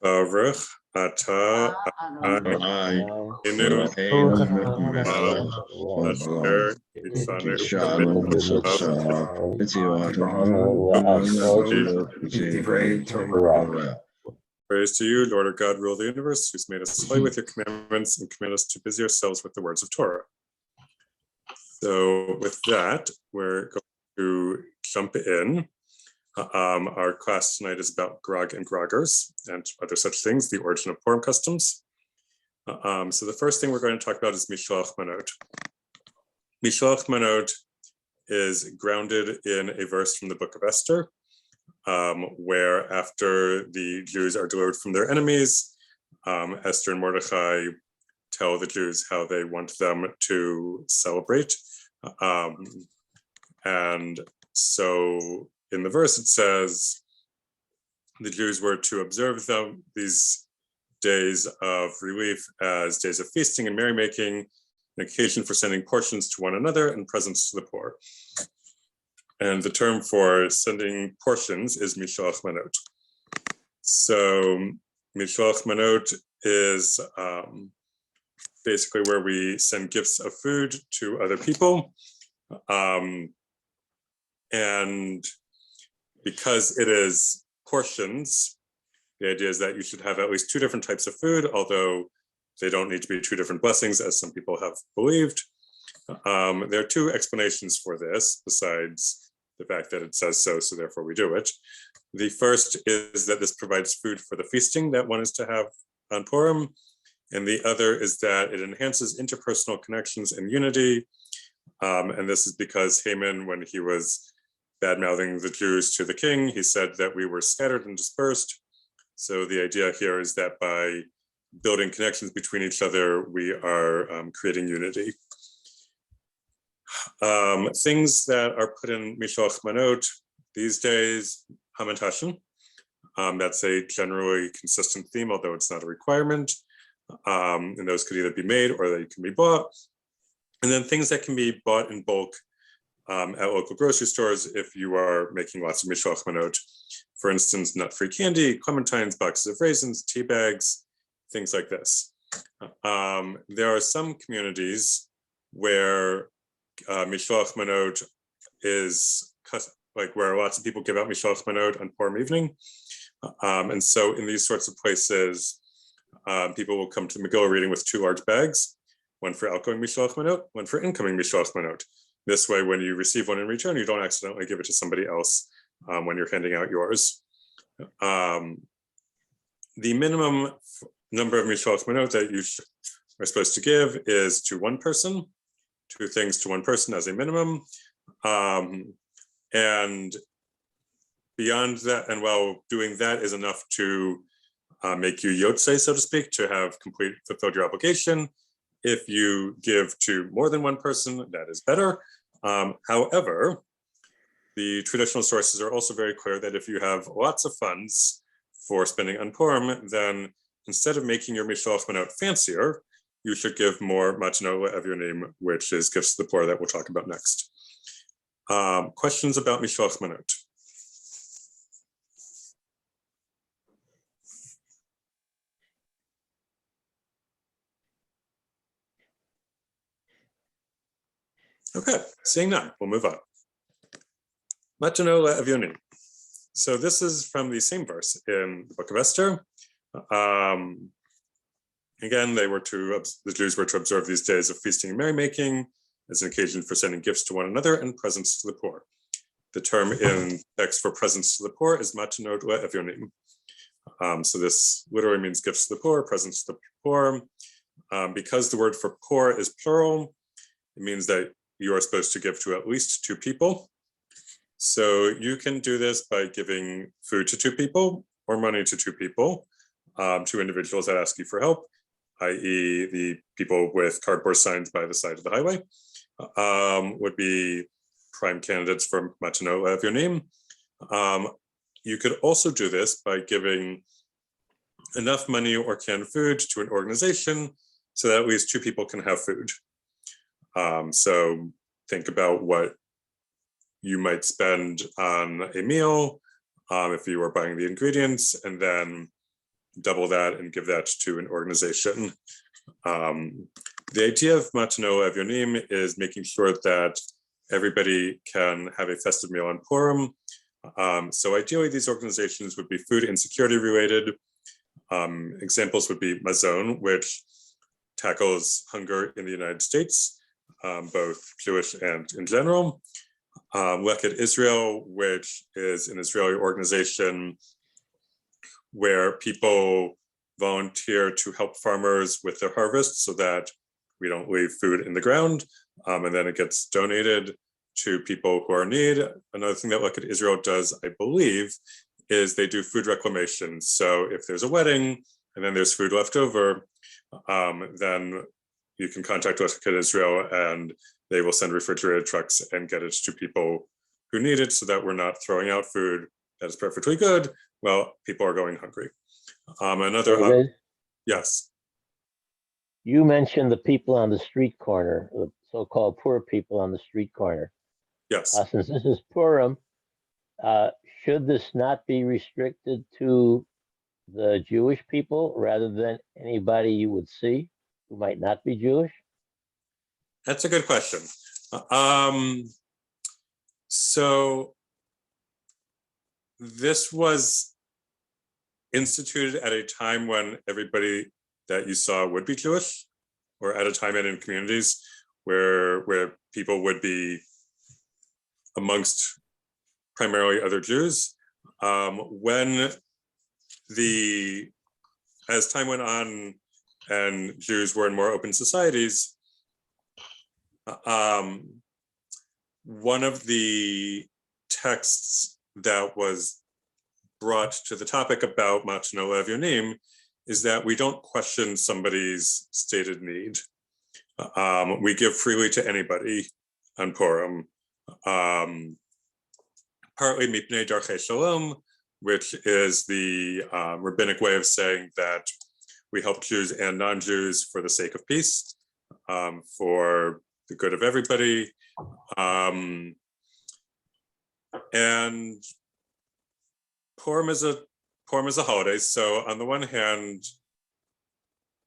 Baruch Ata Adonai Inu Asher Praise to you, Lord our God, rule the universe, who's made us holy with your commandments and command us to busy ourselves with the words of Torah. So with that, we're going to jump in. Our class tonight is about Grog and Groggers and other such things, the origin of Purim customs. So the first thing we're going to talk about is Mishloach Manot. Mishloach Manot is grounded in a verse from the book of Esther, where after the Jews are delivered from their enemies, Esther and Mordechai tell the Jews how they want them to celebrate. And so in the verse it says the Jews were to observe these days of relief as days of feasting and merrymaking, an occasion for sending portions to one another and presents to the poor. And the term for sending portions is Mishloach Manot. So Mishloach Manot is basically where we send gifts of food to other people. And because it is portions, the idea is that you should have at least two different types of food, although they don't need to be two different blessings, as some people have believed. There are two explanations for this, besides the fact that it says so, so therefore we do it. The first is that this provides food for the feasting that one is to have on Purim, and the other is that it enhances interpersonal connections and unity. And this is because Haman, when he was bad-mouthing the Jews to the king, he said that we were scattered and dispersed. So the idea here is that by building connections between each other, we are creating unity. Things that are put in Mishloach Manot these days, hamantaschen. That's a generally consistent theme, although it's not a requirement. And those could either be made or they can be bought. And then things that can be bought in bulk at local grocery stores if you are making lots of Mishloach Manot. For instance, nut-free candy, clementines, boxes of raisins, tea bags, things like this. There are some communities where Mishloach Manot is like where lots of people give out Mishloach Manot on Purim evening. And so in these sorts of places, people will come to the Megillah reading with two large bags, one for outgoing Mishloach Manot, one for incoming Mishloach Manot. This way, when you receive one in return, you don't accidentally give it to somebody else when you're handing out yours. The minimum number of Mishloach Manot that you are supposed to give is to one person, two things to one person as a minimum. And beyond that, and while doing that is enough to make you yotzei, so to speak, to have fulfilled your obligation. If you give to more than one person, that is better. However, the traditional sources are also very clear that if you have lots of funds for spending on Purim, then instead of making your Mishloach Manot fancier, you should give more matanola of your name, which is gifts to the poor that we'll talk about next. Questions about Mishloach Manot? Okay, seeing none, we'll move on. Matanola of your name. So this is from the same verse in the book of Esther. Again, the Jews were to observe these days of feasting and merrymaking as an occasion for sending gifts to one another and presents to the poor. The term in text for presents to the poor is matanola of your name. So this literally means gifts to the poor, presents to the poor. Because the word for poor is plural, it means that you are supposed to give to at least two people. So you can do this by giving food to two people or money to two people, two individuals that ask you for help, i.e. the people with cardboard signs by the side of the highway, would be prime candidates for matanola of your name. You could also do this by giving enough money or canned food to an organization so that at least two people can have food. So think about what you might spend on a meal if you were buying the ingredients, and then double that and give that to an organization. The idea of Matano Evyonim is making sure that everybody can have a festive meal on Purim. So ideally, these organizations would be food insecurity related. Examples would be Mazon, which tackles hunger in the United States, both Jewish and in general. Leket Israel, which is an Israeli organization where people volunteer to help farmers with their harvest so that we don't leave food in the ground, and then it gets donated to people who are in need. Another thing that Leket Israel does, I believe, is they do food reclamation. So if there's a wedding and then there's food left over, then you can contact Leket Israel and they will send refrigerated trucks and get it to people who need it so that we're not throwing out food that is perfectly good while people are going hungry. Yes. You mentioned the people on the street corner, the so-called poor people on the street corner. Yes. Since this is Purim, should this not be restricted to the Jewish people rather than anybody you would see who might not be Jewish? That's a good question. So this was instituted at a time when everybody that you saw would be Jewish, or at a time and in communities where people would be amongst primarily other Jews. As time went on and Jews were in more open societies, one of the texts that was brought to the topic about Matano Evyonim is that we don't question somebody's stated need. We give freely to anybody on Purim. Partly Mipnei Darchei Shalom, which is the rabbinic way of saying that we help Jews and non-Jews for the sake of peace, for the good of everybody. And Purim is a holiday. So on the one hand,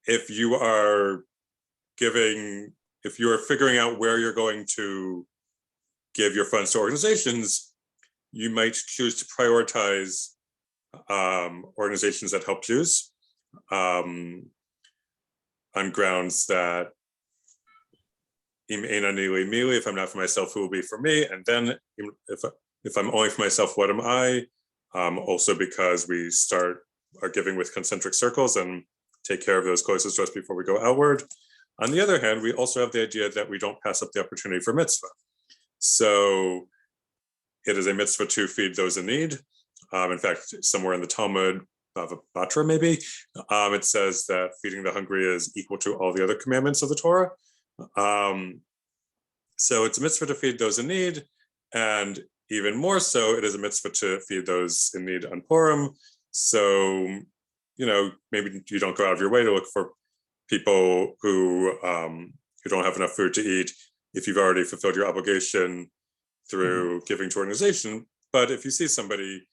if you are figuring out where you're going to give your funds to organizations, you might choose to prioritize organizations that help Jews on grounds that if I'm not for myself, who will be for me? And then if I'm only for myself, what am I? Also because we start our giving with concentric circles and take care of those closest to us before we go outward. On the other hand, we also have the idea that we don't pass up the opportunity for mitzvah. So it is a mitzvah to feed those in need. In fact, somewhere in the Talmud, Bava Batra maybe, it says that feeding the hungry is equal to all the other commandments of the Torah. So it's a mitzvah to feed those in need, and even more so, it is a mitzvah to feed those in need on Purim. So, maybe you don't go out of your way to look for people who don't have enough food to eat if you've already fulfilled your obligation through giving to organization. But if you see somebody,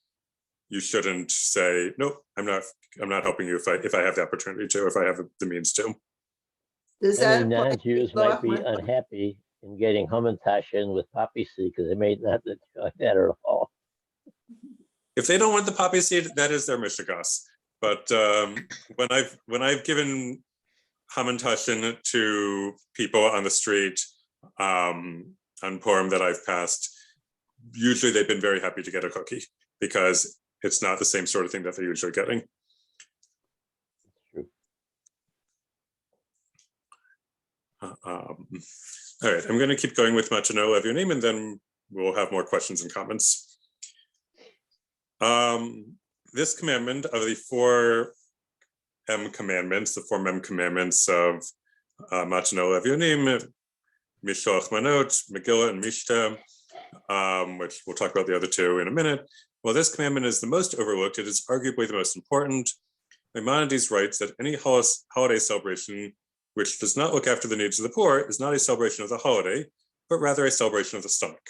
you shouldn't say, nope, I'm not helping you if I have the opportunity to, if I have the means to. Many non-Jews might be unhappy in getting hamantaschen with poppy seed because they may not enjoy that at all. If they don't want the poppy seed, that is their mishigas. But when I've given hamantaschen to people on the street on Purim that I've passed, usually they've been very happy to get a cookie because it's not the same sort of thing that they're usually getting. All right, I'm going to keep going with Matano Evyonim, and then we'll have more questions and comments. This commandment of the four commandments, the four mem commandments of Matano Evyonim, Mishoach Manot, Megillah, and Mishta, which we'll talk about the other two in a minute. While this commandment is the most overlooked, it is arguably the most important. Maimonides writes that any holiday celebration which does not look after the needs of the poor is not a celebration of the holiday, but rather a celebration of the stomach,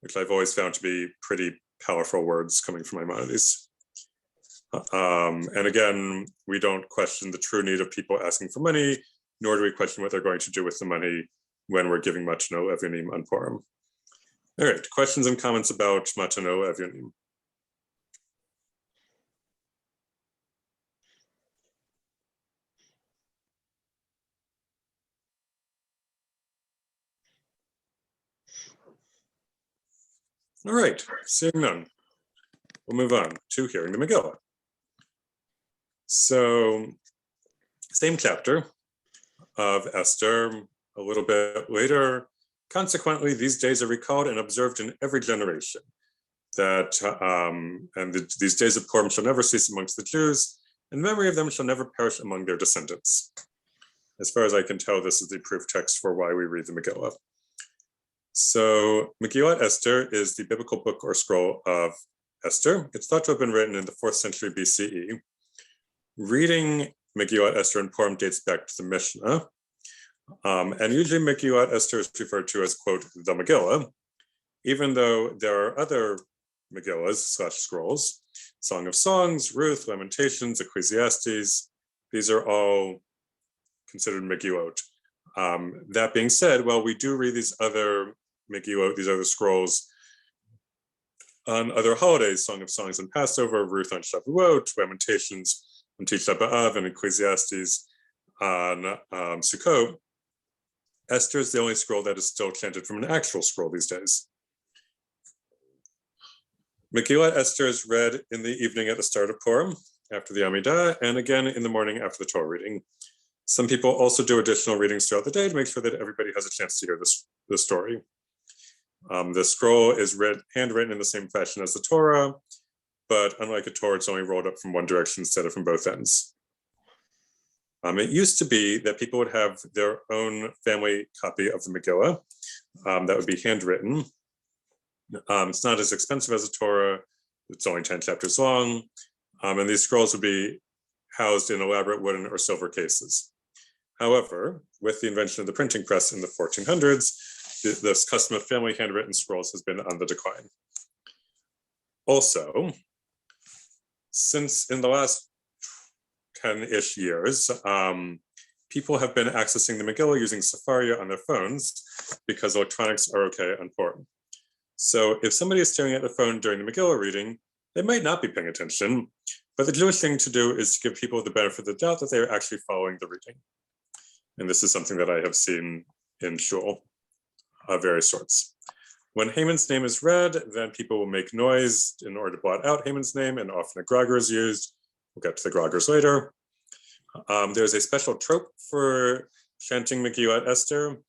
which I've always found to be pretty powerful words coming from Maimonides. And again, we don't question the true need of people asking for money, nor do we question what they're going to do with the money when we're giving matano evyonim on Purim. All right, questions and comments about matano evyonim. All right, seeing none, we'll move on to hearing the Megillah. So, same chapter of Esther, a little bit later. Consequently, these days are recalled and observed in every generation. These days of Purim shall never cease amongst the Jews, and memory of them shall never perish among their descendants. As far as I can tell, this is the proof text for why we read the Megillah. So Megillat Esther is the biblical book or scroll of Esther. It's thought to have been written in the 4th century BCE. Reading Megillat Esther in Purim dates back to the Mishnah. And usually Megillat Esther is referred to as, quote, the Megillah, even though there are other Megillahs / scrolls, Song of Songs, Ruth, Lamentations, Ecclesiastes. These are all considered Megillot. That being said, well, we do read these other Megillot, these other scrolls on other holidays, Song of Songs on Passover, Ruth on Shavuot, Lamentations on Tisha B'Av, and Ecclesiastes on Sukkot. Esther is the only scroll that is still chanted from an actual scroll these days. Megillat Esther is read in the evening at the start of Purim, after the Amidah, and again in the morning after the Torah reading. Some people also do additional readings throughout the day to make sure that everybody has a chance to hear the story. The scroll is handwritten in the same fashion as the Torah, but unlike a Torah, it's only rolled up from one direction instead of from both ends. It used to be that people would have their own family copy of the Megillah that would be handwritten. It's not as expensive as a Torah. It's only 10 chapters long. And these scrolls would be housed in elaborate wooden or silver cases. However, with the invention of the printing press in the 1400s, this custom of family handwritten scrolls has been on the decline. Also, since in the last 10-ish years, people have been accessing the Megillah using Safari on their phones because electronics are okay on Purim. So if somebody is staring at the phone during the Megillah reading, they might not be paying attention, but the Jewish thing to do is to give people the benefit of the doubt that they are actually following the reading. And this is something that I have seen in shul of various sorts. When Haman's name is read, then people will make noise in order to blot out Haman's name, and often a Grogger is used. We'll get to the Groggers later. There's a special trope for chanting Megillat Esther.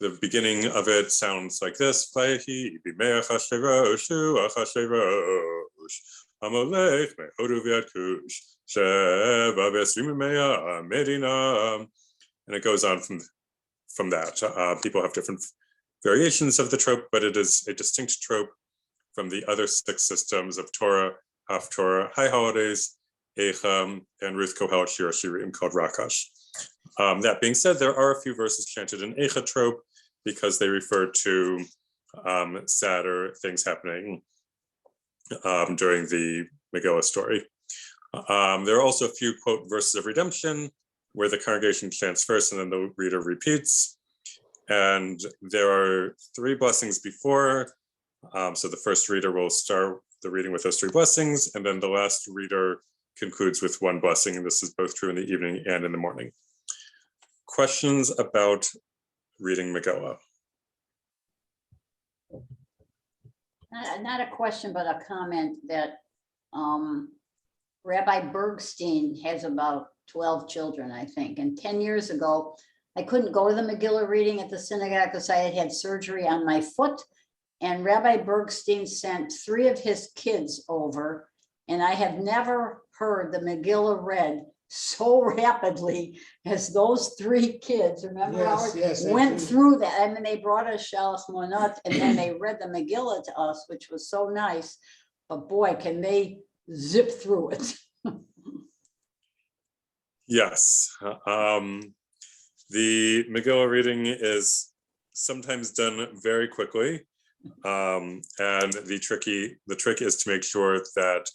The beginning of it sounds like this: Vayhi b'mei Achashverosh Achashverosh Amalek me'hodu v'yadkush sheva v'esrim me'ah medina. And it goes on from that. People have different variations of the trope, but it is a distinct trope from the other 6 systems of Torah, Haftorah, High Holidays, Eicha, and Ruth Kohelet Shir Shirim called Rakash. That being said, there are a few verses chanted in Eicha trope because they refer to sadder things happening during the Megillah story. There are also a few, quote, verses of redemption where the congregation chants first and then the reader repeats. And there are 3 blessings before. So the first reader will start the reading with those 3 blessings, and then the last reader concludes with 1 blessing, and this is both true in the evening and in the morning. Questions about reading Megillah? Not a question, but a comment that Rabbi Bergstein has about 12 children, I think. And 10 years ago, I couldn't go to the Megillah reading at the synagogue because I had had surgery on my foot. And Rabbi Bergstein sent 3 of his kids over. And I have never heard the Megillah read so rapidly as those 3 kids. Remember, Yes, went through that. I mean, they brought us Shalach Monot, and then they read the Megillah to us, which was so nice. But boy, can they zip through it. Yes. The Megillah reading is sometimes done very quickly. And the trick is to make sure that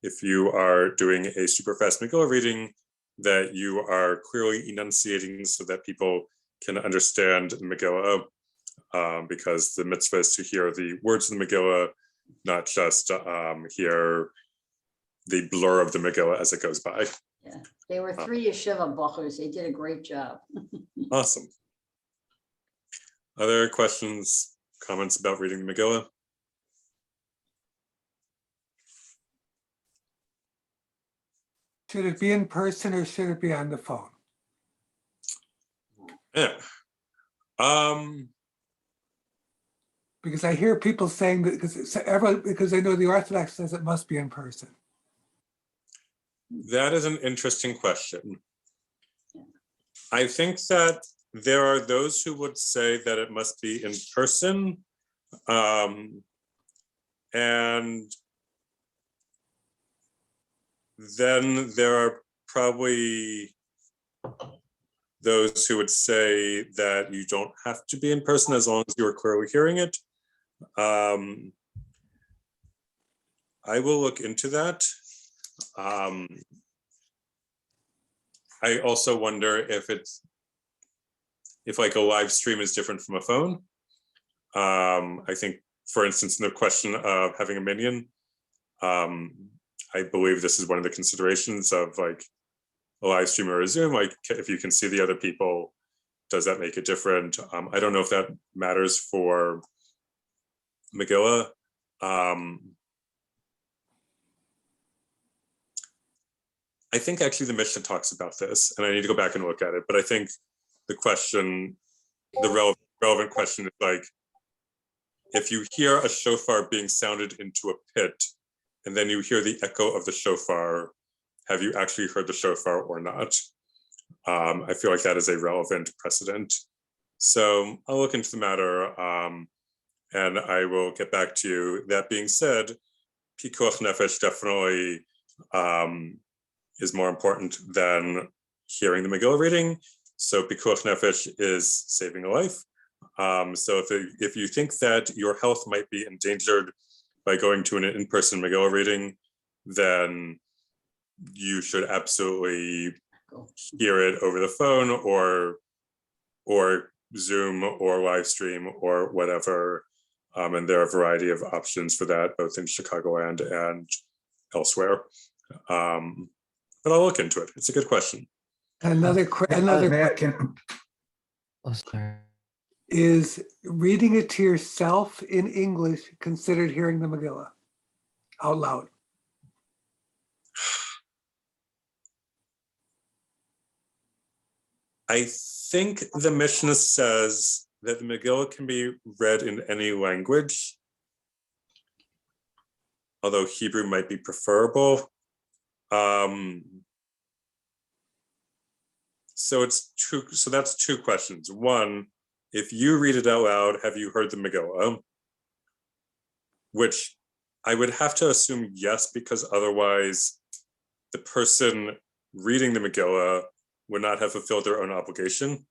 if you are doing a super fast Megillah reading, that you are clearly enunciating so that people can understand the Megillah, because the mitzvah is to hear the words in the Megillah, not just hear the blur of the Megillah as it goes by. Yeah, they were 3 yeshiva buchers. They did a great job. Awesome. Other questions, comments about reading the Megillah? Should it be in person or should it be on the phone? Yeah. Because I hear people saying that because they know the Orthodox says it must be in person. That is an interesting question. I think that there are those who would say that it must be in person. And then there are probably those who would say that you don't have to be in person as long as you are clearly hearing it. I will look into that. I also wonder if like a live stream is different from a phone. I think, for instance, in the question of having a minion, I believe this is one of the considerations of like a live stream or a Zoom. Like if you can see the other people, does that make it different? I don't know if that matters for Megillah. I think actually the Mishnah talks about this, and I need to go back and look at it. But I think the question, the relevant question is like, if you hear a shofar being sounded into a pit, and then you hear the echo of the shofar, have you actually heard the shofar or not? I feel like that is a relevant precedent. So I'll look into the matter, and I will get back to you. That being said, pikuach nefesh definitely is more important than hearing the Megillah reading. So pikuach nefesh is saving a life. So if you think that your health might be endangered by going to an in-person Megillah reading, then you should absolutely hear it over the phone or Zoom or live stream or whatever. And there are a variety of options for that, both in Chicagoland and elsewhere. But I'll look into it. It's a good question. Another question Oh, sorry. is reading it to yourself in English considered hearing the Megillah out loud? I think the Mishnah says that the Megillah can be read in any language, although Hebrew might be preferable. So that's two questions. One, if you read it out loud, have you heard the Megillah? Which I would have to assume yes, because otherwise the person reading the Megillah would not have fulfilled their own obligation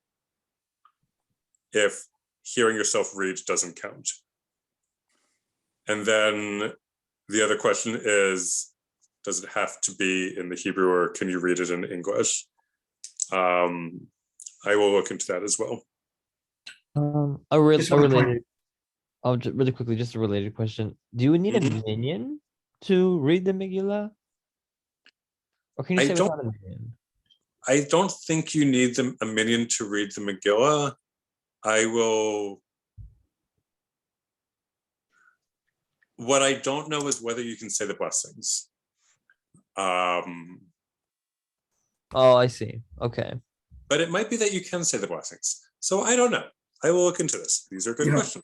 if hearing yourself read doesn't count. And then the other question is, does it have to be in the Hebrew or can you read it in English? I will look into that as well. Really quickly, just a related question. Do you need a minion to read the Megillah? Or can you say without a minion? I don't think you need a minion to read the Megillah. What I don't know is whether you can say the blessings. Oh, I see. Okay. But it might be that you can say the blessings. So I don't know. I will look into this. These are good questions.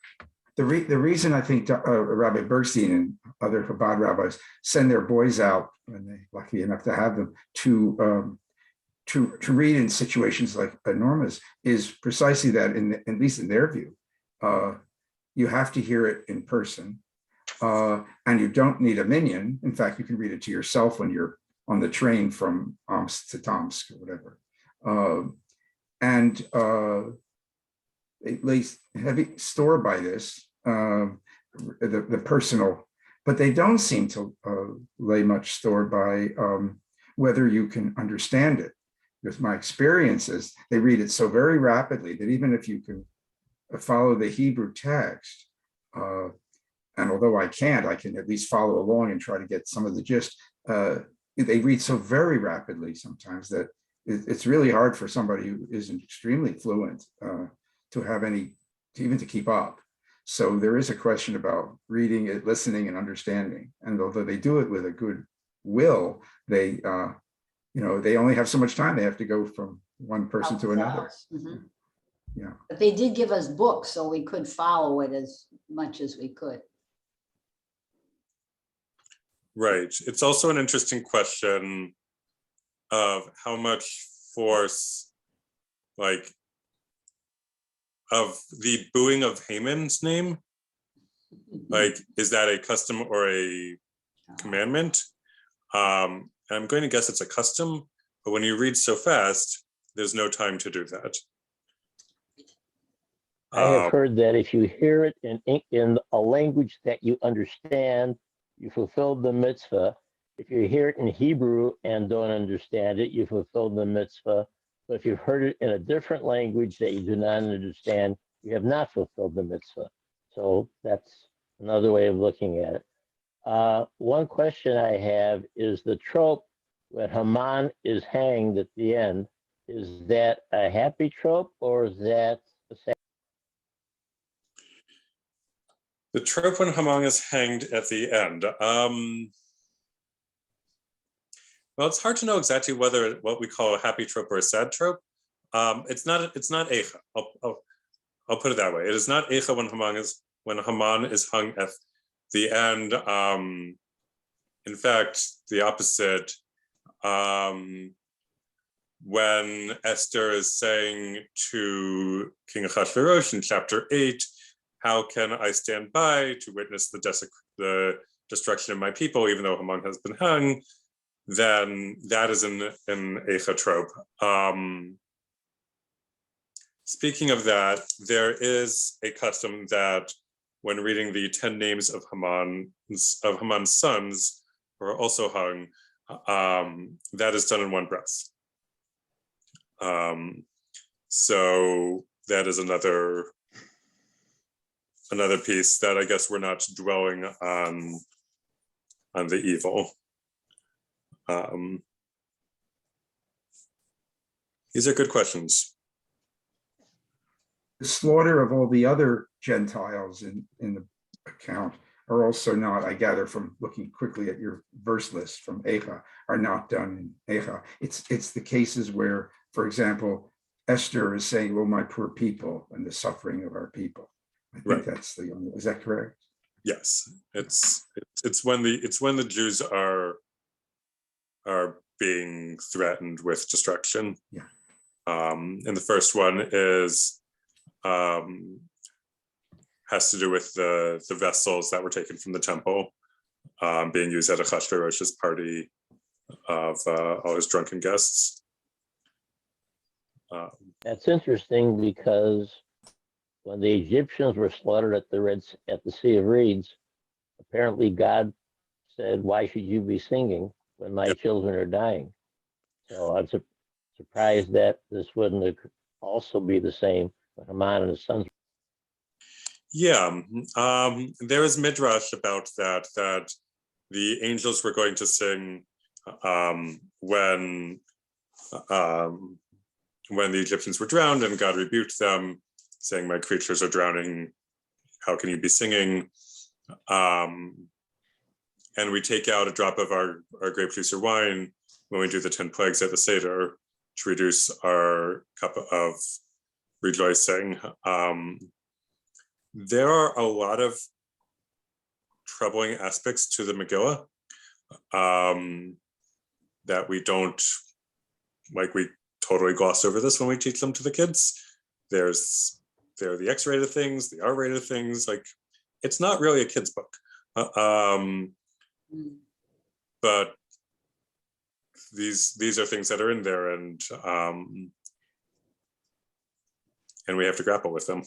The reason I think Rabbi Bergstein and other Chabad rabbis send their boys out, and they're lucky enough to have them, to read in situations like Norma's, is precisely that, at least in their view, you have to hear it in person, and you don't need a minion. In fact, you can read it to yourself when you're on the train from Omsk to Tomsk or whatever. They lay heavy store by this. the personal, but they don't seem to lay much store by whether you can understand it. Because my experience is they read it so very rapidly that even if you can follow the Hebrew text, and although I can't, I can at least follow along and try to get some of the gist. They read so very rapidly sometimes that it's really hard for somebody who isn't extremely fluent to have even to keep up. So there is a question about reading it, listening, and understanding. And although they do it with a good will, they they only have so much time. They have to go from one person to another. Mhm. Yeah. But they did give us books, so we could follow it as much as we could. Right. It's also an interesting question of how much force, like, of the booing of Haman's name, like, is that a custom or a commandment? I'm going to guess it's a custom, but when you read so fast, there's no time to do that. I have heard that if you hear it in a language that you understand, you fulfilled the mitzvah. If you hear it in Hebrew and don't understand it, you fulfilled the mitzvah. But if you've heard it in a different language that you do not understand, you have not fulfilled the mitzvah. So that's another way of looking at it. One question I have is the trope when Haman is hanged at the end. Is that a happy trope or is that a sad? The trope when Haman is hanged at the end. Well, it's hard to know exactly what we call a happy trope or a sad trope. It's not Eicha. I'll put it that way. It is not Eicha when Haman is hung at the end. In fact, the opposite. When Esther is saying to King Ahasuerus in chapter 8, how can I stand by to witness the destruction of my people, even though Haman has been hung? Then that is an Eicha trope. Speaking of that, there is a custom that when reading the 10 names of Haman's sons who are also hung, that is done in one breath. So that is another piece that I guess we're not dwelling on the evil. These are good questions. The slaughter of all the other Gentiles in the account are also not, I gather from looking quickly at your verse list from Eicha, are not done in Eicha. It's the cases where, for example, Esther is saying, "Oh, my poor people," and the suffering of our people. I think that's the only. Is that correct? Yes, it's when the Jews are being threatened with destruction. Yeah. And the first one is has to do with the vessels that were taken from the temple being used at Ahasuerus' party of all his drunken guests. That's interesting because when the Egyptians were slaughtered at the Sea of Reeds, apparently God said, "Why should you be singing when my children are dying?" So I'm surprised that this wouldn't also be the same when Haman and his sons. Yeah, there is midrash about that the angels were going to sing when the Egyptians were drowned, and God rebuked them, saying, "My creatures are drowning. How can you be singing?" And we take out a drop of our grape juice or wine when we do the 10 plagues at the Seder to reduce our cup of rejoicing. There are a lot of troubling aspects to the Megillah that we don't, like, we totally gloss over this when we teach them to the kids. There are the X-rated things, the R-rated things. Like, it's not really a kid's book. But these are things that are in there, and we have to grapple with them.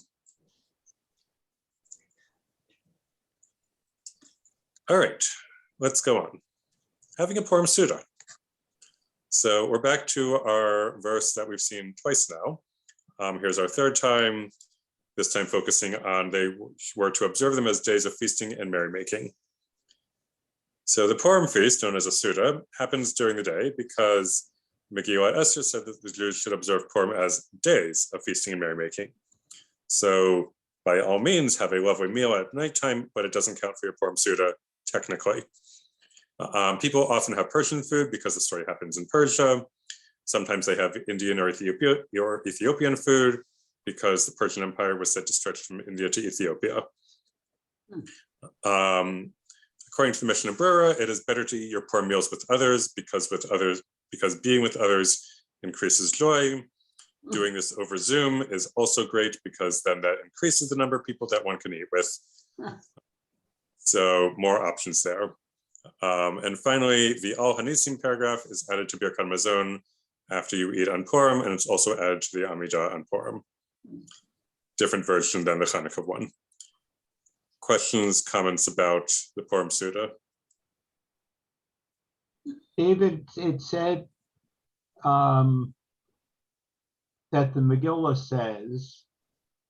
All right, let's go on. Having a Purim Suda. So we're back to our verse that we've seen twice now. Here's our third time, this time focusing on they were to observe them as days of feasting and merrymaking. So the Purim feast, known as a Suda, happens during the day because Megillah Esther said that the Jews should observe Purim as days of feasting and merrymaking. So by all means, have a lovely meal at nighttime, but it doesn't count for your Purim Suda technically. People often have Persian food because the story happens in Persia. Sometimes they have Indian or Ethiopian food because the Persian Empire was said to stretch from India to Ethiopia. According to the Mishnah Brura, it is better to eat your Purim meals with others because being with others increases joy. Doing this over Zoom is also great because then that increases the number of people that one can eat with. So more options there. And finally, the Al Hanisim paragraph is added to Birkat Mazon after you eat on Purim, and it's also added to the Amidah on Purim. Different version than the Hanukkah one. Questions, comments about the Purim Suda? David, it said that the Megillah says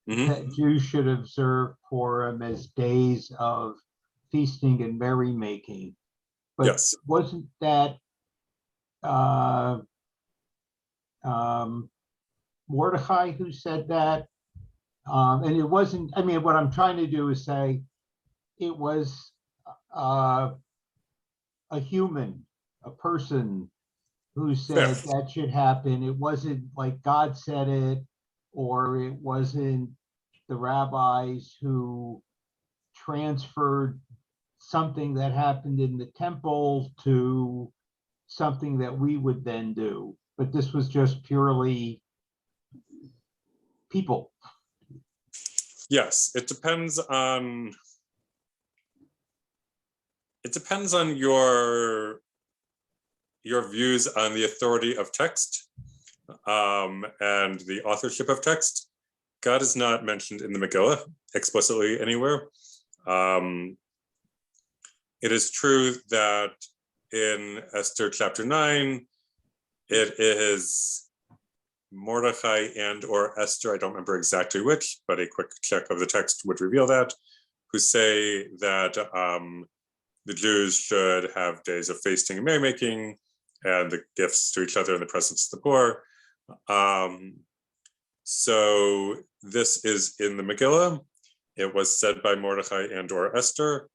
that Jews should observe Purim as days of feasting and merrymaking. But yes. Wasn't that Mordechai who said that? And it wasn't, I mean, what I'm trying to do is say it was a human, a person who said that should happen. It wasn't like God said it, or it wasn't the rabbis who transferred something that happened in the temple to something that we would then do. But this was just purely people. Yes, it depends on your views on the authority of text and the authorship of text. God is not mentioned in the Megillah explicitly anywhere. It is true that in Esther chapter 9, it is Mordechai and or Esther, I don't remember exactly which, but a quick check of the text would reveal that, who say that the Jews should have days of feasting and merrymaking and the gifts to each other in the presence of the poor. So this is in the Megillah. It was said by Mordechai and or Esther.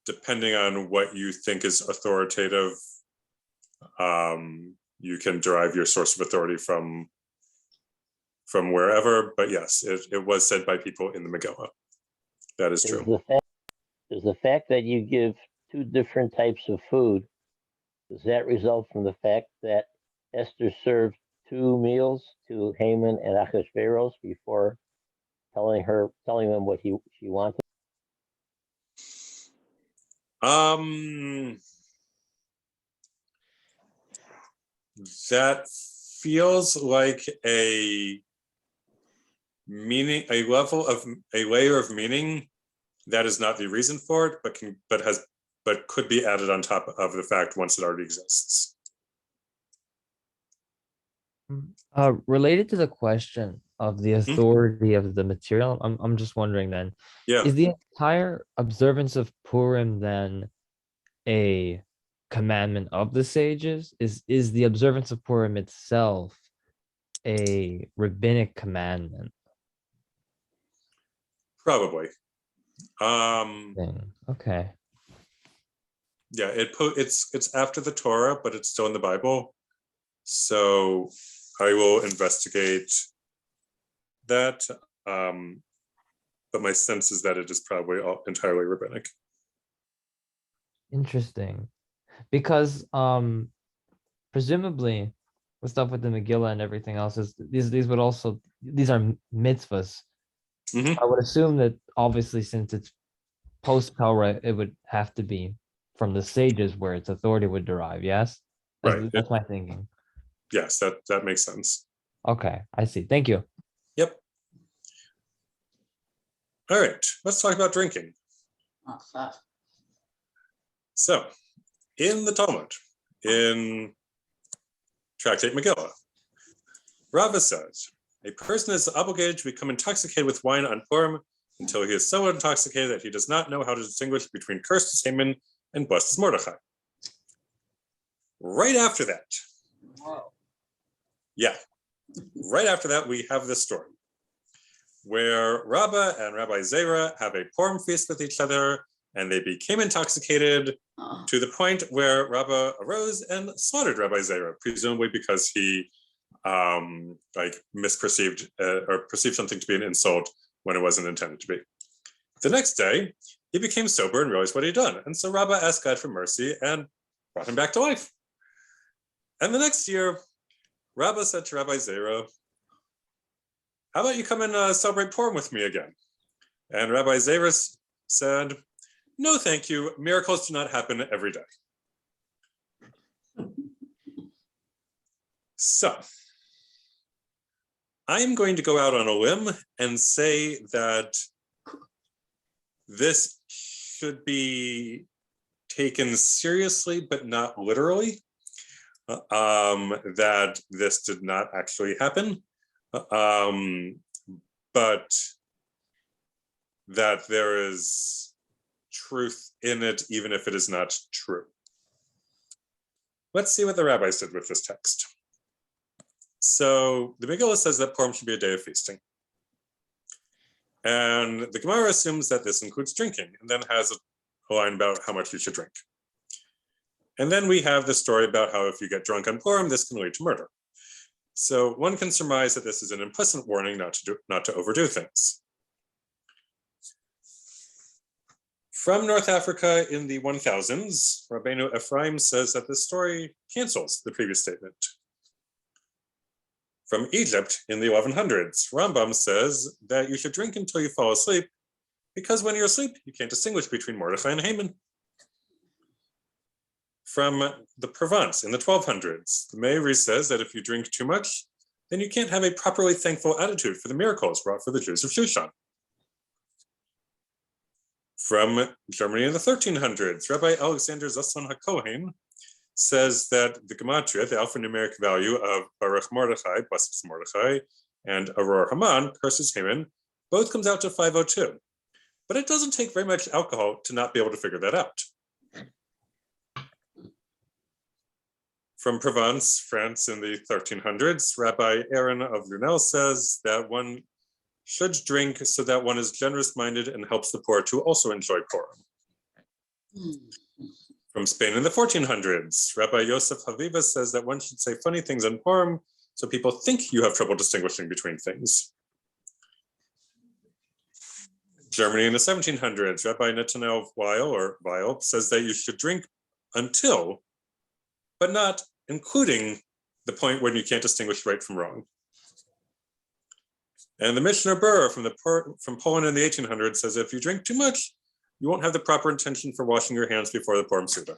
Depending on what you think is authoritative, you can derive your source of authority from wherever. But yes, it was said by people in the Megillah. That is true. Does the fact that you give two different types of food, does that result from the fact that Esther served two meals to Haman and Achashverosh before telling them what she wanted? That feels like a layer of meaning that is not the reason for it, but could be added on top of the fact once it already exists. Related to the question of the authority of the material, I'm just wondering then, is the entire observance of Purim then a commandment of the sages? Is the observance of Purim itself a rabbinic commandment? Probably. Okay. Yeah, it's after the Torah, but it's still in the Bible. So I will investigate that. But my sense is that it is probably entirely rabbinic. Interesting. Because presumably with stuff with the Megillah and everything else, these are mitzvahs. I would assume that obviously since it's post-Torah, it would have to be from the sages where its authority would derive, yes? That's my thinking. Yes, that makes sense. Okay, I see. Thank you. Yep. All right, let's talk about drinking. Aha. So, in the Talmud, in Tractate Megillah, Rava says, a person is obligated to become intoxicated with wine on Purim until he is so intoxicated that he does not know how to distinguish between cursed is Haman and blessed is Mordechai. Right after that, Whoa. yeah, right after that, we have this story where Rabbah and Rabbi Zera have a Purim feast with each other, and they became intoxicated Oh. to the point where Rabbah arose and slaughtered Rabbi Zera, presumably because he misperceived or perceived something to be an insult when it wasn't intended to be. The next day, he became sober and realized what he'd done. And so Rabbah asked God for mercy and brought him back to life. And the next year, Rabbah said to Rabbi Zera, how about you come and celebrate Purim with me again? And Rabbi Zera said, no, thank you. Miracles do not happen every day. So, I'm going to go out on a limb and say that this should be taken seriously, but not literally. That this did not actually happen, but that there is truth in it, even if it is not true. Let's see what the rabbis did with this text. So the Megillah says that Purim should be a day of feasting. And the Gemara assumes that this includes drinking, and then has a line about how much you should drink. And then we have the story about how if you get drunk on Purim, this can lead to murder. So one can surmise that this is an implicit warning not to overdo things. From North Africa in the 1000s, Rabbeinu Ephraim says that this story cancels the previous statement. From Egypt in the 1100s, Rambam says that you should drink until you fall asleep, because when you're asleep, you can't distinguish between Mordechai and Haman. From the Provence in the 1200s, the Meiri says that if you drink too much, then you can't have a properly thankful attitude for the miracles wrought for the Jews of Shushan. From Germany in the 1300s, Rabbi Alexander Zasson HaKohen says that the gematria, the alphanumeric value of Baruch Mordechai, blessed is Mordechai, and Aror Haman, curses Haman, both comes out to 502. But it doesn't take very much alcohol to not be able to figure that out. From Provence, France in the 1300s, Rabbi Aaron of Lunel says that one should drink so that one is generous-minded and helps the poor to also enjoy Purim. From Spain in the 1400s, Rabbi Yosef Haviva says that one should say funny things on Purim so people think you have trouble distinguishing between things. Germany in the 1700s, Rabbi Netanel Weil says that you should drink until, but not including, the point when you can't distinguish right from wrong. And the Mishnah Berurah from Poland in the 1800s says if you drink too much, you won't have the proper intention for washing your hands before the Purim Seudah.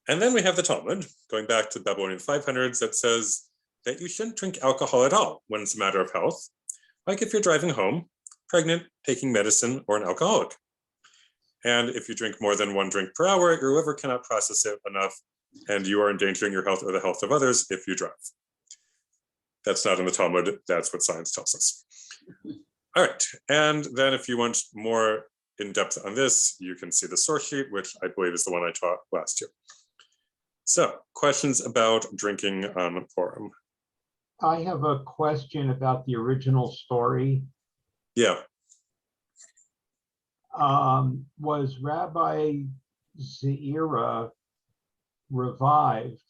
And then we have the Talmud, going back to the Babylonian 500s, that says that you shouldn't drink alcohol at all when it's a matter of health, like if you're driving home, pregnant, taking medicine, or an alcoholic. And if you drink more than one drink per hour, your liver cannot process it enough, and you are endangering your health or the health of others if you drive. That's not in the Talmud, that's what science tells us. All right, and then if you want more in depth on this, you can see the source sheet, which I believe is the one I taught last year. So, questions about drinking on Purim? I have a question about the original story. Yeah. Was Rabbi Zeira revived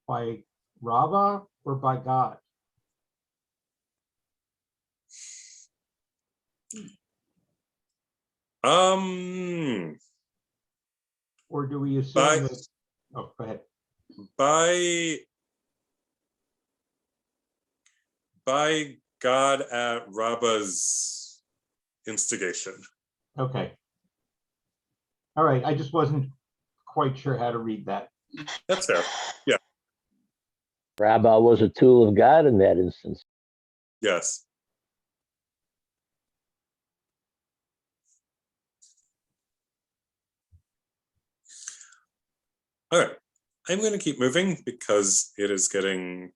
by Rabbah or by God? Or do we assume that? Oh, go ahead. By God at Rabbah's instigation. Okay. All right. I just wasn't quite sure how to read that. That's fair. Yeah. Rabbah was a tool of God in that instance. Yes. All right, I'm going to keep moving because it is getting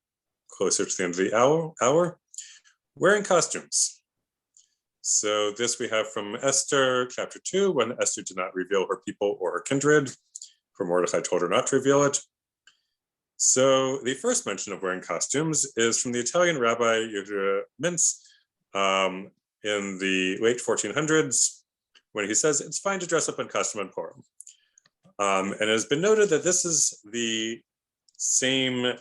closer to the end of the hour. Wearing costumes. So this we have from Esther, chapter 2, when Esther did not reveal her people or her kindred, for Mordecai told her not to reveal it. So the first mention of wearing costumes is from the Italian rabbi Yehuda Mintz in the late 1400s, when he says it's fine to dress up in costume on Purim. And it has been noted that this is the same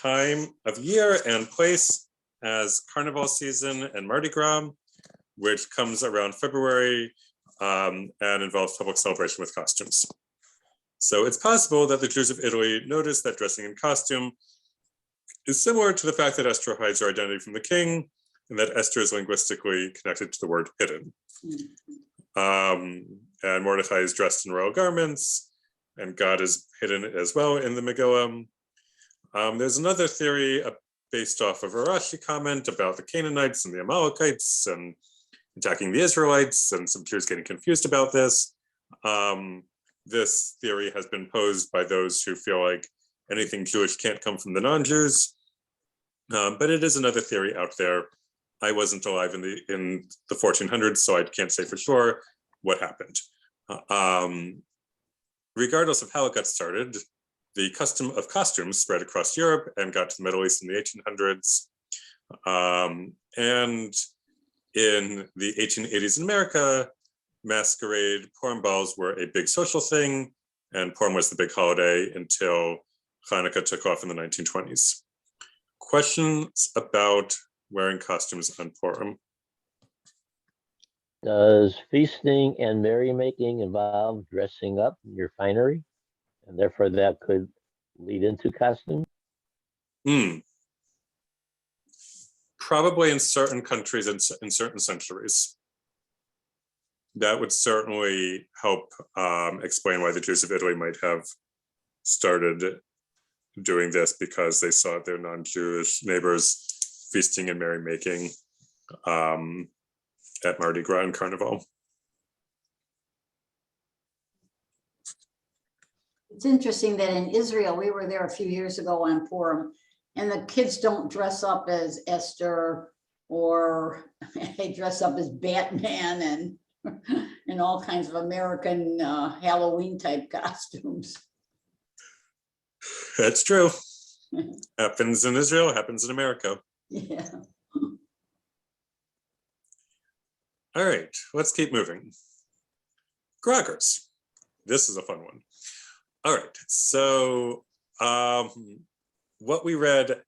time of year and place as Carnival season and Mardi Gras, which comes around February and involves public celebration with costumes. So it's possible that the Jews of Italy noticed that dressing in costume is similar to the fact that Esther hides her identity from the king, and that Esther is linguistically connected to the word hidden. And Mordecai is dressed in royal garments, and God is hidden as well in the Megillah. There's another theory based off of a Rashi comment about the Canaanites and the Amalekites and attacking the Israelites, and some Jews getting confused about this. This theory has been posed by those who feel like anything Jewish can't come from the non-Jews, but it is another theory out there. I wasn't alive in the 1400s, so I can't say for sure what happened. Regardless of how it got started, the custom of costumes spread across Europe and got to the Middle East in the 1800s. And in the 1880s in America, masquerade Purim balls were a big social thing, and Purim was the big holiday until Hanukkah took off in the 1920s. Questions about wearing costumes on Purim? Does feasting and merrymaking involve dressing up in your finery? And therefore that could lead into costume? Probably in certain countries and in certain centuries. That would certainly help explain why the Jews of Italy might have started doing this, because they saw their non-Jewish neighbors feasting and merrymaking at Mardi Gras and Carnival. It's interesting that in Israel, we were there a few years ago on Purim, and the kids don't dress up as Esther, or they dress up as Batman and all kinds of American Halloween type costumes. That's true. Happens in Israel, happens in America. Yeah. All right, let's keep moving. Groggers. This is a fun one. All right, so what we read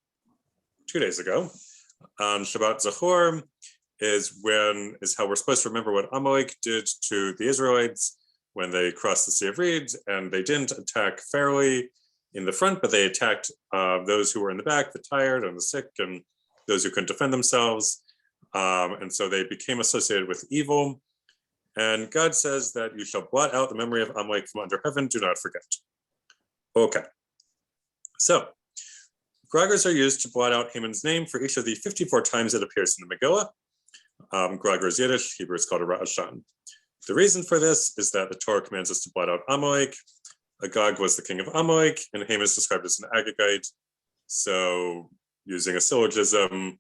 2 days ago on Shabbat Zachor is how we're supposed to remember what Amalek did to the Israelites when they crossed the Sea of Reeds, and they didn't attack fairly in the front, but they attacked those who were in the back, the tired and the sick, and those who couldn't defend themselves. And so they became associated with evil. And God says that you shall blot out the memory of Amalek from under heaven, do not forget. Okay, so Groggers are used to blot out Haman's name for each of the 54 times it appears in the Megillah. Groggers Yiddish, Hebrew is called a Ra'ashan. The reason for this is that the Torah commands us to blot out Amalek. Agag was the king of Amalek, and Haman is described as an Agagite. So using a syllogism,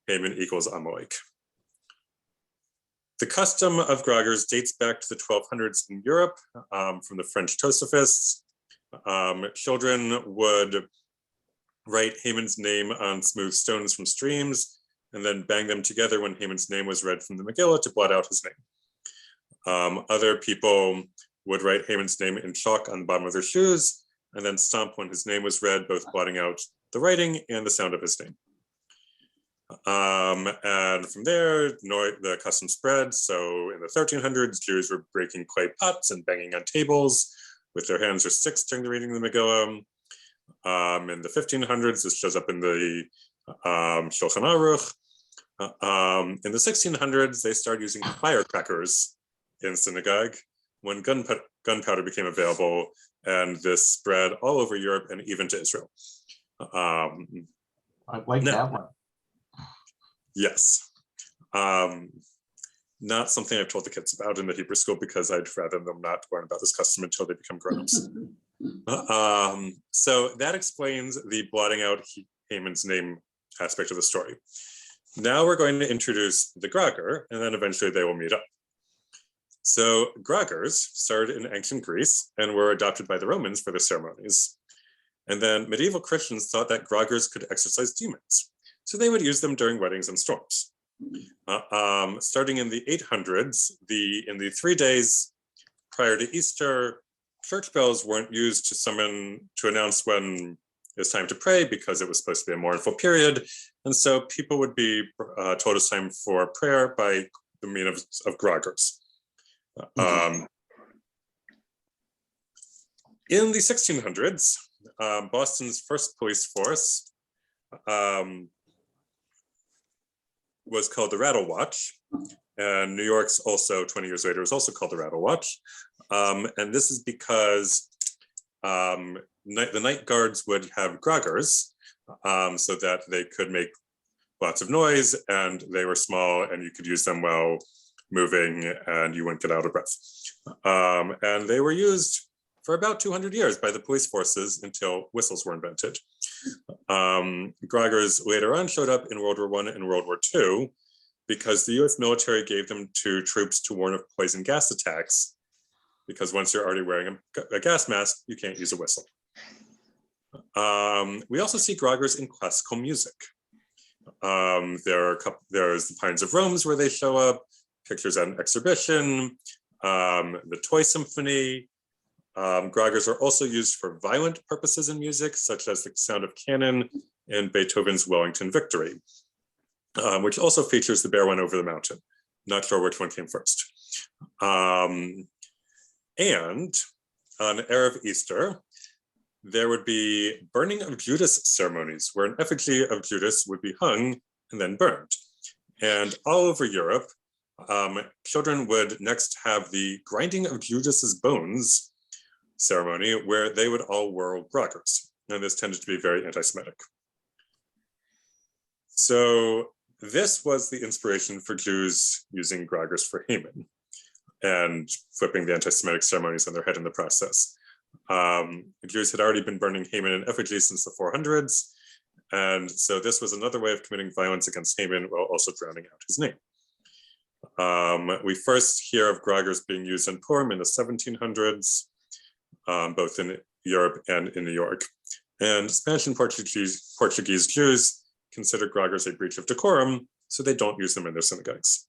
Haman equals Amalek. The custom of Groggers dates back to the 1200s in Europe from the French Tosophists. Children would write Haman's name on smooth stones from streams and then bang them together when Haman's name was read from the Megillah to blot out his name. Other people would write Haman's name in chalk on the bottom of their shoes and then stomp when his name was read, both blotting out the writing and the sound of his name. And from there, the custom spread. So in the 1300s, Jews were breaking clay pots and banging on tables with their hands or sticks during the reading of the Megillah. In the 1500s, this shows up in the Shulchan Aruch. In the 1600s, they started using firecrackers in synagogue when gunpowder became available, and this spread all over Europe and even to Israel. I like that one. Yes. Not something I've told the kids about in the Hebrew school, because I'd rather them not learn about this custom until they become grown-ups. So that explains the blotting out Haman's name aspect of the story. Now we're going to introduce the Grogger, and then eventually they will meet up. So Groggers started in ancient Greece and were adopted by the Romans for their ceremonies. And then medieval Christians thought that Groggers could exorcise demons, so they would use them during weddings and storms. Starting in the 800s, in the 3 days prior to Easter, church bells weren't used to announce when it was time to pray, because it was supposed to be a mournful period. And so people would be told it's time for prayer by the means of Groggers. In the 1600s, Boston's first police force was called the Rattle Watch, and New York's also 20 years later was also called the Rattle Watch. And this is because the night guards would have Groggers so that they could make lots of noise, and they were small and you could use them while moving and you wouldn't get out of breath. And they were used for about 200 years by the police forces until whistles were invented. Groggers later on showed up in World War I and World War II because the US military gave them to troops to warn of poison gas attacks, because once you're already wearing a gas mask, you can't use a whistle. We also see Groggers in classical music. There's the Pines of Rome where they show up, pictures at an exhibition, the Toy Symphony. Groggers are also used for violent purposes in music, such as the sound of cannon in Beethoven's Wellington Victory, which also features the bear one over the mountain. Not sure which one came first. And on Erev Easter, there would be burning of Judas ceremonies, where an effigy of Judas would be hung and then burned. And all over Europe, children would next have the grinding of Judas's bones ceremony, where they would all wear Groggers. And this tended to be very anti-Semitic. So this was the inspiration for Jews using Groggers for Haman and flipping the anti-Semitic ceremonies on their head in the process. Jews had already been burning Haman in effigy since the 400s. And so this was another way of committing violence against Haman while also drowning out his name. We first hear of Groggers being used in Purim in the 1700s, both in Europe and in New York. And Spanish and Portuguese Jews consider Groggers a breach of decorum, so they don't use them in their synagogues.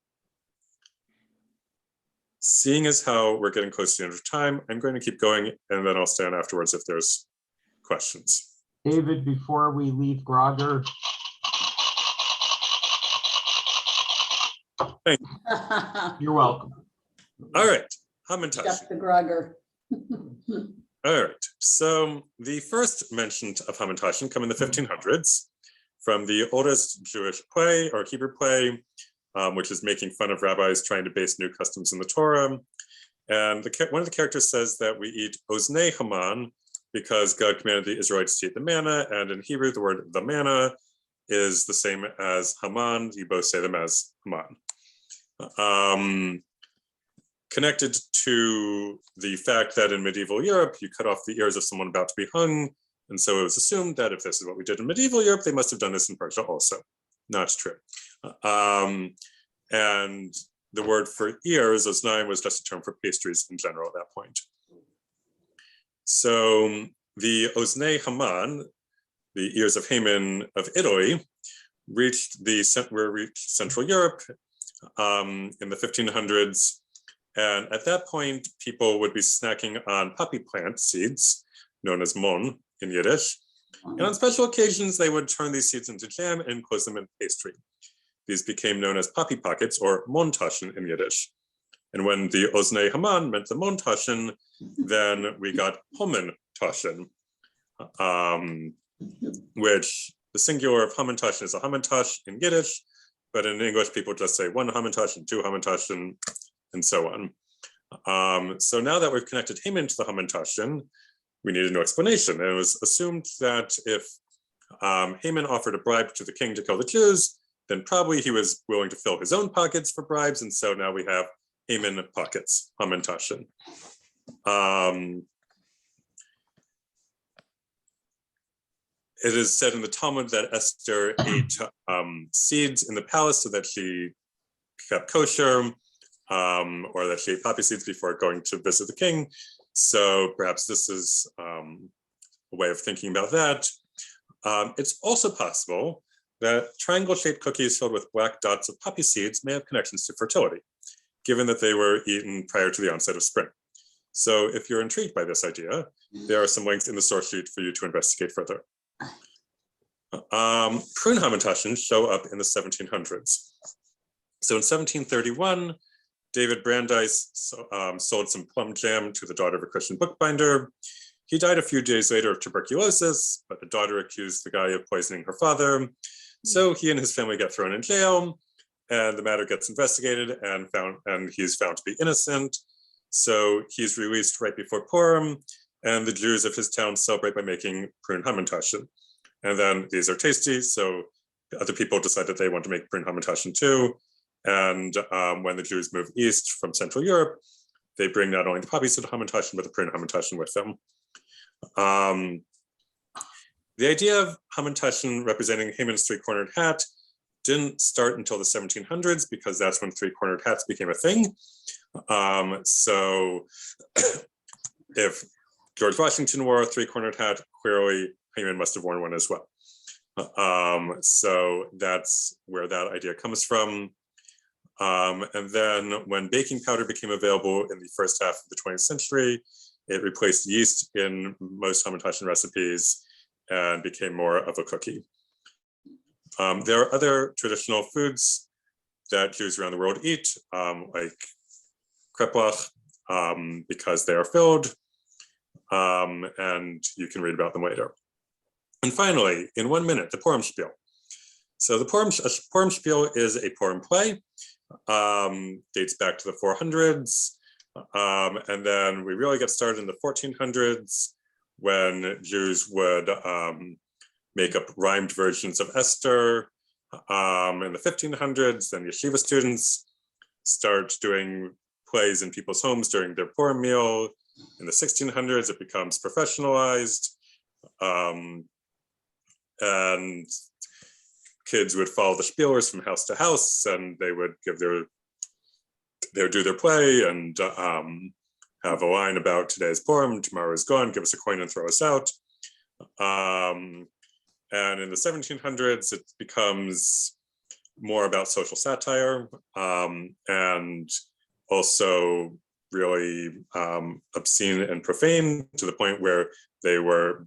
Seeing as how we're getting close to the end of time, I'm going to keep going, and then I'll stay on afterwards if there's questions. David, before we leave Grogger. Thank you. You're welcome. All right, hamantaschen. Just the Grogger. All right, so the first mention of hamantaschen come in the 1500s from the oldest Jewish play or Hebrew play, which is making fun of rabbis trying to base new customs in the Torah. And one of the characters says that we eat oznei Haman because God commanded the Israelites to eat the manna, and in Hebrew the word the manna is the same as Haman. You both say them as Haman. Connected to the fact that in medieval Europe, you cut off the ears of someone about to be hung. And so it was assumed that if this is what we did in medieval Europe, they must have done this in Persia also. Not true. And the word for ears, oznaim, was just a term for pastries in general at that point. So the oznei Haman, the ears of Haman of Italy, reached Central Europe in the 1500s. And at that point, people would be snacking on poppy plant seeds, known as mon in Yiddish. And on special occasions, they would turn these seeds into jam and close them in pastry. These became known as poppy pockets, or hamantaschen in Yiddish. And when the oznei Haman meant the hamantaschen, then we got hamantaschen, which the singular of hamantaschen is a hamantash in Yiddish, but in English, people just say one hamantaschen, two hamantaschen, and so on. So now that we've connected Haman to the hamantaschen, we need a new explanation. And it was assumed that if Haman offered a bribe to the king to kill the Jews, then probably he was willing to fill his own pockets for bribes. And so now we have Haman pockets, hamantaschen. it is said in the Talmud that Esther ate seeds in the palace so that she kept kosher, or that she ate poppy seeds before going to visit the king. So perhaps this is a way of thinking about that. It's also possible that triangle-shaped cookies filled with black dots of poppy seeds may have connections to fertility, given that they were eaten prior to the onset of spring. So if you're intrigued by this idea, there are some links in the source sheet for you to investigate further. Prune hamantaschen show up in the 1700s. So in 1731, David Brandeis sold some plum jam to the daughter of a Christian bookbinder. He died a few days later of tuberculosis, but the daughter accused the guy of poisoning her father. So he and his family get thrown in jail, and the matter gets investigated and he's found to be innocent. So he's released right before Purim, and the Jews of his town celebrate by making prune hamantaschen. And then these are tasty, so other people decide that they want to make prune hamantaschen too. And when the Jews move east from Central Europe, they bring not only the poppy seed hamantaschen, but the prune hamantaschen with them. The idea of hamantaschen representing Haman's three-cornered hat didn't start until the 1700s, because that's when three-cornered hats became a thing. So if George Washington wore a three-cornered hat, clearly Haman must have worn one as well. So that's where that idea comes from. And then when baking powder became available in the first half of the 20th century, it replaced yeast in most hamantaschen recipes and became more of a cookie. There are other traditional foods that Jews around the world eat, like kreplach, because they are filled, and you can read about them later. And finally, in 1 minute, the Purim Spiel. So the Purim Spiel is a Purim play, dates back to the 400s, and then we really get started in the 1400s, when Jews would make up rhymed versions of Esther. In the 1500s, then yeshiva students start doing plays in people's homes during their Purim meal. In the 1600s, it becomes professionalized, and kids would follow the spielers from house to house, and they would give they would do their play and have a line about today's Purim, tomorrow is gone, give us a coin and throw us out. And in the 1700s, it becomes more about social satire, and also really obscene and profane, to the point where they were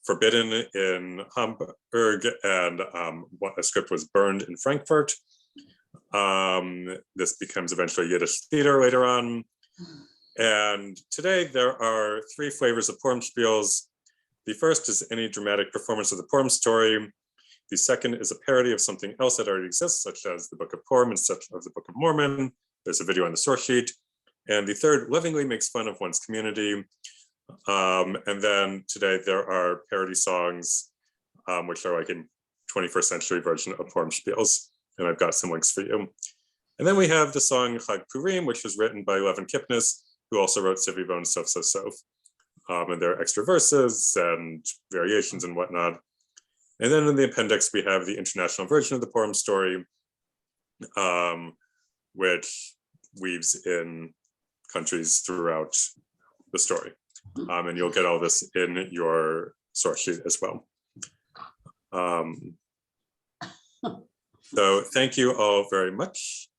forbidden in Hamburg, and a script was burned in Frankfurt. This becomes eventually Yiddish theater later on. And today there are 3 flavors of Purim Spiels. The first is any dramatic performance of the Purim story. The second is a parody of something else that already exists, such as the Book of Purim and such as the Book of Mormon. There's a video on the source sheet. And the third lovingly makes fun of one's community. And then today there are parody songs, which are like a 21st century version of Purim Spiels. And I've got some links for you. And then we have the song Chag Purim, which was written by Levin Kipnis, who also wrote Sivivon Sof Sof Sof. And there are extra verses and variations and whatnot. And then in the appendix, we have the international version of the Purim story, which weaves in countries throughout the story. And you'll get all this in your source sheet as well. So thank you all very much.